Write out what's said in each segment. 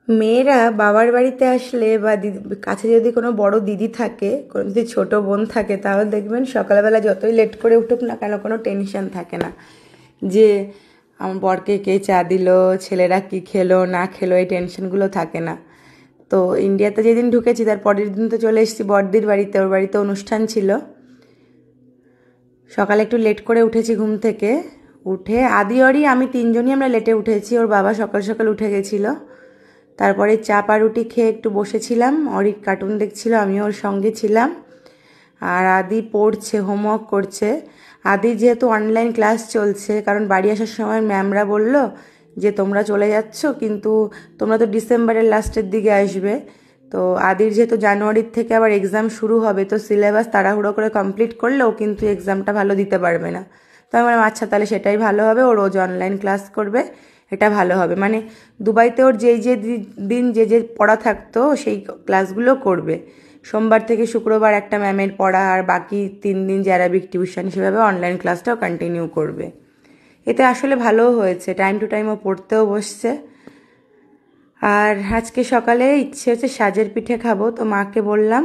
মেয়েরা বাবার বাড়িতে আসলে বা কাছে যদি কোনো বড় দিদি থাকে, কোনো যদি ছোট বোন থাকে, তাহলে দেখবেন সকালবেলা যতই লেট করে উঠুক না কেন কোনো টেনশন থাকে না যে আমার বরকে কে চা দিল, ছেলেরা কি খেলো না খেলো, এই টেনশনগুলো থাকে না। তো ইন্ডিয়াতে যেদিন ঢুকেছি তার পরের দিন তো চলে এসেছি বড়দির বাড়িতে, ওর বাড়িতে অনুষ্ঠান ছিল। সকালে একটু লেট করে উঠেছি ঘুম থেকে। উঠে আদি অরি আমি তিনজনই আমরা লেটে উঠেছি, ওর বাবা সকাল সকাল উঠে গেছিলো। তারপরে চা পাউরুটি খেয়ে একটু বসেছিলাম, অরিক কার্টুন দেখছিল, আমিও ওর সঙ্গে ছিলাম। আর আদি পড়ছে, হোমওয়ার্ক করছে। আদির যেহেতু অনলাইন ক্লাস চলছে, কারণ বাড়ি আসার সময় ম্যামরা বলল যে তোমরা চলে যাচ্ছ, কিন্তু তোমরা তো ডিসেম্বরের লাস্টের দিকে আসবে। তো আদির যেহেতু জানুয়ারির থেকে আবার এক্সাম শুরু হবে, তো সিলেবাস তাড়াহুড়ো করে কমপ্লিট করলেও কিন্তু এক্সামটা ভালো দিতে পারবে না। তো আমি বললাম আচ্ছা তাহলে সেটাই ভালো হবে, ও রোজ অনলাইন ক্লাস করবে, এটা ভালো হবে। মানে দুবাইতে ওর যেই যে দিন যে যে পড়া থাকতো সেই ক্লাসগুলো করবে। সোমবার থেকে শুক্রবার একটা ম্যামের পড়া, আর বাকি 3 দিন যে অ্যারাবিক টিউশন, সেভাবে অনলাইন ক্লাসটাও কন্টিনিউ করবে। এতে আসলে ভালোও হয়েছে, টাইম টু টাইম ও পড়তেও বসছে। আর আজকে সকালে ইচ্ছে হচ্ছে সাজের পিঠে খাবো, তো মাকে বললাম।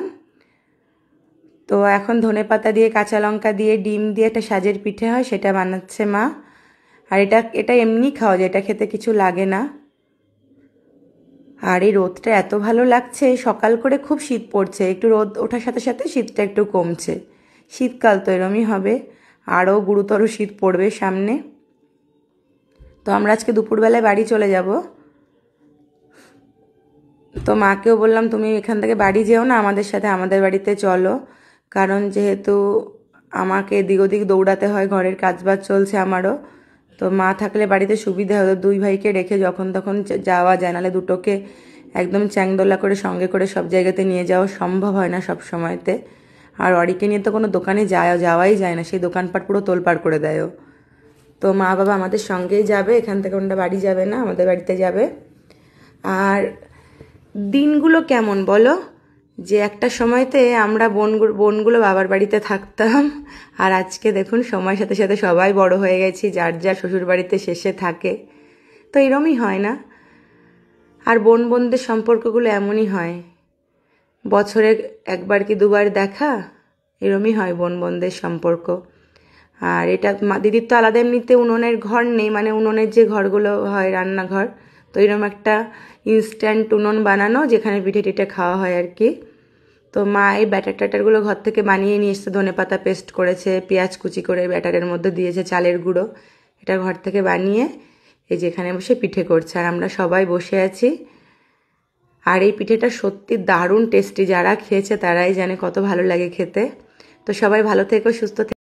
তো এখন ধনেপাতা দিয়ে, কাঁচা লঙ্কা দিয়ে, ডিম দিয়ে একটা সাজের পিঠে হয়, সেটা বানাচ্ছে মা। আর এটা এটা এমনি খাওয়া যায়, এটা খেতে কিছু লাগে না। আর এই রোদটা এত ভালো লাগছে, সকাল করে খুব শীত পড়ছে, একটু রোদ ওঠার সাথে সাথে শীতটা একটু কমছে। শীতকাল তো এরমই হবে, আরও গুরুতর শীত পড়বে সামনে। তো আমরা আজকে দুপুরবেলায় বাড়ি চলে যাব। তো মাকেও বললাম তুমি এখান থেকে বাড়ি যেও না, আমাদের সাথে আমাদের বাড়িতে চলো, কারণ যেহেতু আমাকে এদিক ওদিক দৌড়াতে হয়, ঘরের কাজবাজ চলছে আমারও। তো মা থাকলে বাড়িতে সুবিধা হতো, দুই ভাইকে রেখে যখন তখন যাওয়া যায়, নাহলে দুটোকে একদম চ্যাংদোলা করে সঙ্গে করে সব জায়গাতে নিয়ে যাওয়া সম্ভব হয় না সব সময়তে। আর অরিকে নিয়ে তো কোনো দোকানে যাওয়াই যায় না, সেই দোকানপাট পুরো তোলপাড় করে দেয় ও। তো মা বাবা আমাদের সঙ্গেই যাবে, এখান থেকে ওনারা বাড়ি যাবে না, আমাদের বাড়িতে যাবে। আর দিনগুলো কেমন বলো, যে একটা সময়তে আমরা বোনগুলো বাবার বাড়িতে থাকতাম, আর আজকে দেখুন সময়ের সাথে সাথে সবাই বড় হয়ে গেছি, যার যার শ্বশুর বাড়িতে শেষে থাকে। তো এরমই হয় না? আর বোনদের সম্পর্কগুলো এমনই হয়, বছরে একবার কি দুবার দেখা, এরমই হয় বোনদের সম্পর্ক। আর এটা দিদির তো আলাদা এমনিতে উনুনের ঘর নেই, মানে উনুনের যে ঘরগুলো হয় রান্নাঘর, তো এরকম একটা ইনস্ট্যান্ট উনুন বানানো, যেখানে পিঠে টিঠে খাওয়া হয় আর কি। তো মা এই ব্যাটার ট্যাটারগুলো ঘর থেকে বানিয়ে নিয়ে এসছে, ধনেপাতা পেস্ট করেছে, পেঁয়াজ কুচি করে ব্যাটারের মধ্যে দিয়েছে, চালের গুঁড়ো, এটা ঘর থেকে বানিয়ে এই যেখানে বসে পিঠে করছে, আর আমরা সবাই বসে আছি। আর এই পিঠেটা সত্যি দারুণ টেস্টি, যারা খেয়েছে তারাই জানে কত ভালো লাগে খেতে। তো সবাই ভালো থেকো, সুস্থ থেকো।